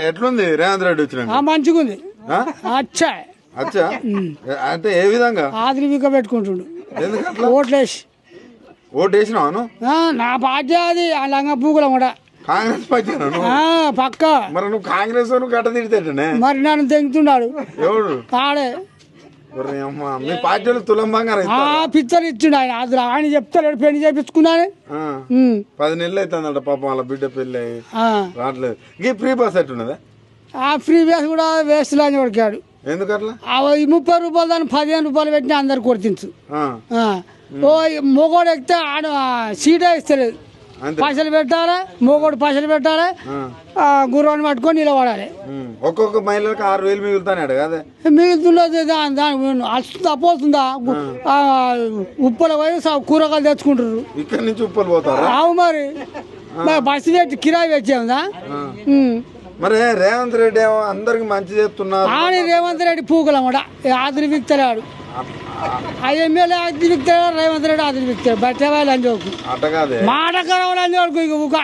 ఎట్లుంది రేవంత్ రెడ్డి వచ్చిన? మంచిగా ఉంది. అచ్చా అచ్చా అంటే ఏ విధంగా? ఆదిరివిక పెట్టుకుంటుండు. ఎందుకట్లా? ఓట్లేసి. ఓటు వేసినావు? నా పార్టీ అది ఆ లంగ పూగుల కూడా కాంగ్రెస్ పార్టీ పక్క. మరి నువ్వు కాంగ్రెస్ గట్ట తిడితేటనే మరి నన్ను తెంగుతున్నాడు. ఎవడు? ఆడే మీ పార్టీలో తులం బంగారం పిచ్చలు ఇచ్చిండు ఆయన. అది ఆయన చెప్తాడు పెళ్లి చేపించుకున్నాను. 10 నెలలు అవుతుందట పాపం వాళ్ళ బిడ్డ పెళ్లి రావట్లేదు. ఈ ఫ్రీ బస్ ఎట్టున్నదా? ఆ ఫ్రీ బస్ కూడా వేస్ట్ లాని కొడికాడు. ఎందుకట్లా? 30 రూపాయలు దాన్ని 15 రూపాయలు పెట్టినా అందరు కొడుతుంచు. మొగోడు ఎక్కితే ఆడ సీటే ఇస్తలేదు. పైసలు పెట్టాలి, మొగోడు పైసలు పెట్టాలి, గుర్రాన్ని పట్టుకొని నిలబడాలి. ఒక్కొక్క మహిళలకు 6,000 మిగులుతాడు కదా? మిగులుతున్నది అస్తుందా పోతుందా? ఉప్పలు పోయి కూరగాయలు తెచ్చుకుంటారు. ఇక్కడ నుంచి ఉప్పలు పోతారు. అవు మరి బస్సు పెట్టి కిరాయి పెట్టేదా? మరి రేవంత్ రెడ్డి ఏమో అందరికి మంచి చేస్తున్నారు. రేవంత్ రెడ్డి పూకులం కూడా ఆదిరి విక్తరాడు. ఆ ఎమ్మెల్యే ఆదిరి విక్తాడు, రేవంత్ రెడ్డి ఆదిరి విక్తాడు. బట్టేవాళ్ళు లంజోకు మాటకరం లంజోకు.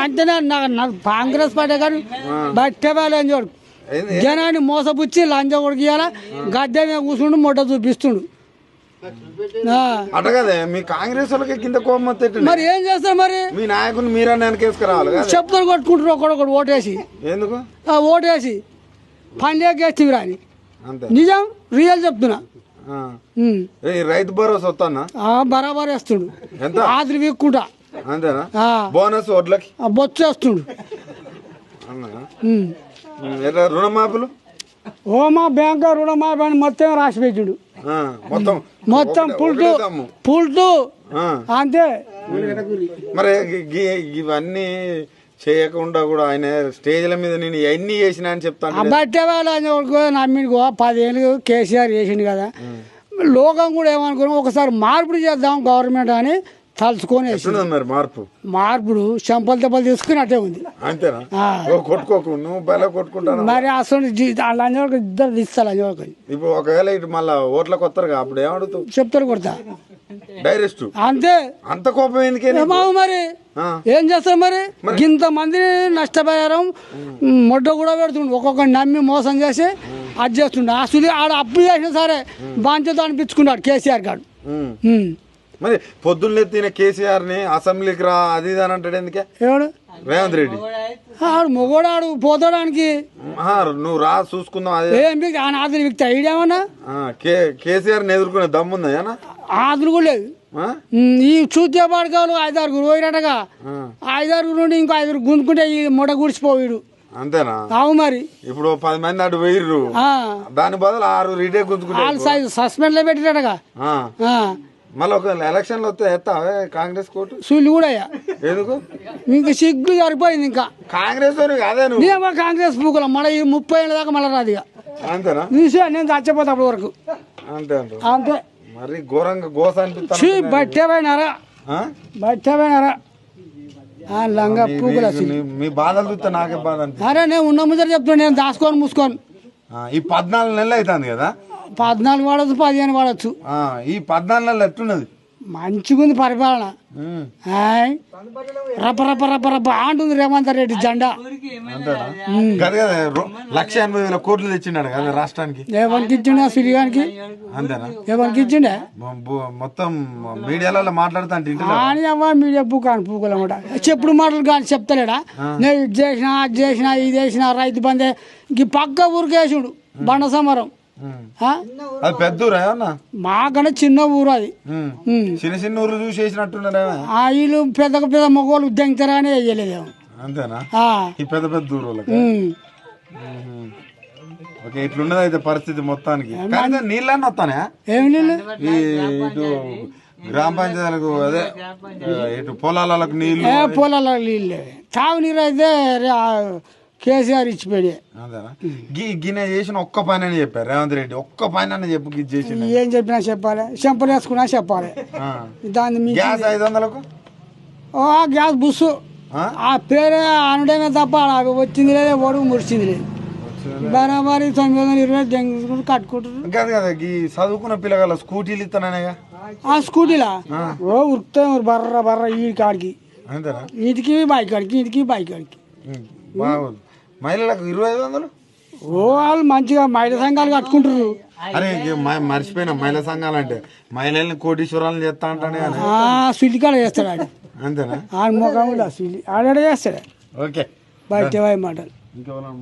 అంటేనే నాకు కాంగ్రెస్ పార్టీ కానీ బట్టేవాళ్ళు లంజోడు. జనాన్ని మోసపుచ్చి లంజోడికి ఇవ్వాలా గద్దె మీద కూర్చుండు మొట్ట చూపిస్తుండు. అటగదే మీ కాంగ్రెస్ వాళ్ళకి కింద కోపం మరి ఏం చేస్తారు? మరి మీ నాయకుని మీరే వెనకేసుకురావాలి. చెప్తారు కొట్టుకుంటారు ఒకడొకడు ఓటేసి. ఎందుకు ఓటేసి పండేకేస్తివి రాని నిజం రియల్ చెప్తున్నా. రైతు భరోసా వస్తానా? బరాబర్ వేస్తుండు. ఎంత? ఆదిరి వీక్కుంటా. అంతేనా? బోనస్ వడ్లకి బొచ్చేస్తుండు. రుణమాఫీలు మా బ్యాంక్ రుణమాఫీ అని మొత్తం రాసి పెట్టిండు. మొత్తం పుల్టు అంతే. మరి ఇవన్నీ చేయకుండా కూడా ఆయన స్టేజ్ల మీద నేను ఎన్ని చేసినా అని చెప్తాను. బట్టే వాళ్ళు నమ్మిండుకో 10 ఏళ్ళు కేసీఆర్ చేసిండు కదా. లోకం కూడా ఏమనుకున్నాం ఒకసారి మార్పుడు చేద్దాం గవర్నమెంట్ అని తలుచుకొని మరి మార్పుడు చెంపలు దెబ్బలు తీసుకుని అట్టే ఉంది. అంతేనా? మరి అసలు ఇద్దరు తీస్తారు. ఇప్పుడు ఒకవేళ ఇటు మళ్ళా ఓట్లకు వస్తారు అప్పుడు ఏమడుగుతావు? చెప్తారు కొడతా డైరెక్ట్ అంతే. అంత కోపం ఎందుకే? మరి ఏం చేస్తారు? మరి ఇంతమంది నష్టపోయారు. మొడ్డ కూడా పెడుతుండు. ఒక్కొక్కరిని నమ్మి మోసం చేసి అది చేస్తుండే. అసలు ఆడ అప్పు చేసినా సరే బాధ్యత అనిపించుకున్నాడు కేసీఆర్ గారు. మరి పొద్దున్నే తినే కేసీఆర్ ని అసెంబ్లీకి రా అది ఇది అని అంటాడు. ఎందుకే? ఎవడు? రేవంత్ రెడ్డి. ఆడు మొగోడాడు పోతాడానికి. నువ్వు రా చూసుకుందాం. అదే ఆదిరి వ్యక్తి ఐడియా ఏమన్నా? కేసీఆర్ ని ఎదుర్కొనే దమ్ముందా? ఆదులు కూడా లేదు. ఈ చూతే పడకాలు 5-6 పోయినట్టుగా 5-6 నుండి ఇంకో 5 గుంజుకుంటే ఈ మొడ గుడిచిపోయాడు. అంతేనా? అవు మరి ఇప్పుడు 10 మంది అటు పోయిర్రు, దాని బదులు 6 రీడే గుంజుకుంటారు. సస్పెండ్ లో పెట్టినట్టుగా. మళ్ళీ ఒక ఎలక్షన్ లో వస్తే ఎత్తావే కాంగ్రెస్ కోర్టు సూళ్ళు కూడా. ఎందుకు? ఇంకా సిగ్గు సరిపోయింది. ఇంకా కాంగ్రెస్ అదే కాంగ్రెస్ పూకులం మళ్ళీ 30 ఏళ్ళ దాకా మళ్ళీ రాదు. అంతేనా? నేను చచ్చిపోతా అప్పటి వరకు. అంతే అంతే. మరి ఘోరంగా గోస అనిపిస్తా. బట్టే పోయినారా లంగా పూకులు. మీ బాధలు చూస్తే నాకే బాధ అనిపిస్తుంది. అరే నేను ఉన్న ముందర చెప్తున్నా, నేను దాచుకొని మూసుకొని. ఈ 14 నెలలు అవుతుంది కదా? 14 వాడచ్చు, 15 వాడచ్చు. ఈ 14 నెలలు ఎట్టున్నది? మంచిగుంది పరిపాలన. రప్ప రప్ప రప్ప రప్ప అంటుంది రేవంత్ రెడ్డి జెండా. 1,80,000 కోట్లు తెచ్చిండు కదా రాష్ట్రానికి. ఎవరికి ఇచ్చిండే? సిరిగానికి. అంతేనా? ఎవరికి ఇచ్చిండే? మొత్తం మీడియాలో మాట్లాడుతా అని అవ్వ మీడియా పూకలు అనమాట. చెప్పుడు మాటలు కానీ చెప్తలేడా? నేను ఇది చేసినా అది చేసినా ఇది చేసినా రైతు బందే ఈ పక్క ఊరికేసుడు బండ సమరం. అది పెద్ద ఊరా? మాకన్నా చిన్న ఊరు అది. చిన్న చిన్న ఊరు చూసి వేసినట్టున్నారా? వీళ్ళు పెద్ద పెద్ద మగవాళ్ళు ఉద్యోగిస్తారా అని వేయలేదు. అంతేనా? ఈ పెద్ద పెద్ద ఊరు ఇట్లున్నది అయితే పరిస్థితి మొత్తానికి. నీళ్ళన్నీ వస్తానే? ఏమి నీళ్ళు? ఇటు గ్రామ పంచాయతీలకు అదే ఇటు పొలాలకు నీళ్ళు. పొలాలకు నీళ్ళు తాగునీరు అయితే కేసీఆర్ ఇచ్చిపోయి. గిన్నె చేసిన ఒక్క పని అని చెప్పారు రేవంత్ రెడ్డి. ఒక్క పని అని చెప్పు చేసి. ఏం చెప్పినా చెప్పాలి, చెంపలు వేసుకున్నా చెప్పాలి. దాన్ని గ్యాస్ 500కు గ్యాస్ బుస్సు ఆ పేరే అనడమే తప్ప వచ్చింది లేదు, ఓడుగు ముడిచింది లేదు. బరాబరి 920 కట్టుకుంటారు. కాదు కదా ఈ చదువుకున్న పిల్లగాళ్ళ స్కూటీలు ఇస్తాననేగా. ఆ స్కూటీలా ఉరుకుతాయి బర్ర బర్ర ఈ కాడికి, అంతేనా? ఇదికి బాయ్ కాడికి, ఇదికి బాయ్ కాడికి. బాగుంది. మహిళలకు 2500. ఓ వాళ్ళు మంచిగా మహిళా సంఘాలు కట్టుకుంటారు. అరే మర్చిపోయినా మహిళా సంఘాలు అంటే మహిళల్ని కోటీశ్వరాలను చేస్తా అంటానే కదా. స్వీట్ కాడ చేస్తాడు ఆడు. అంతేనా? ఆడ మొఖం స్వీట్ ఆడ చేస్తాడు. ఓకే బయట మాటలు. ఇంకెవరన్నా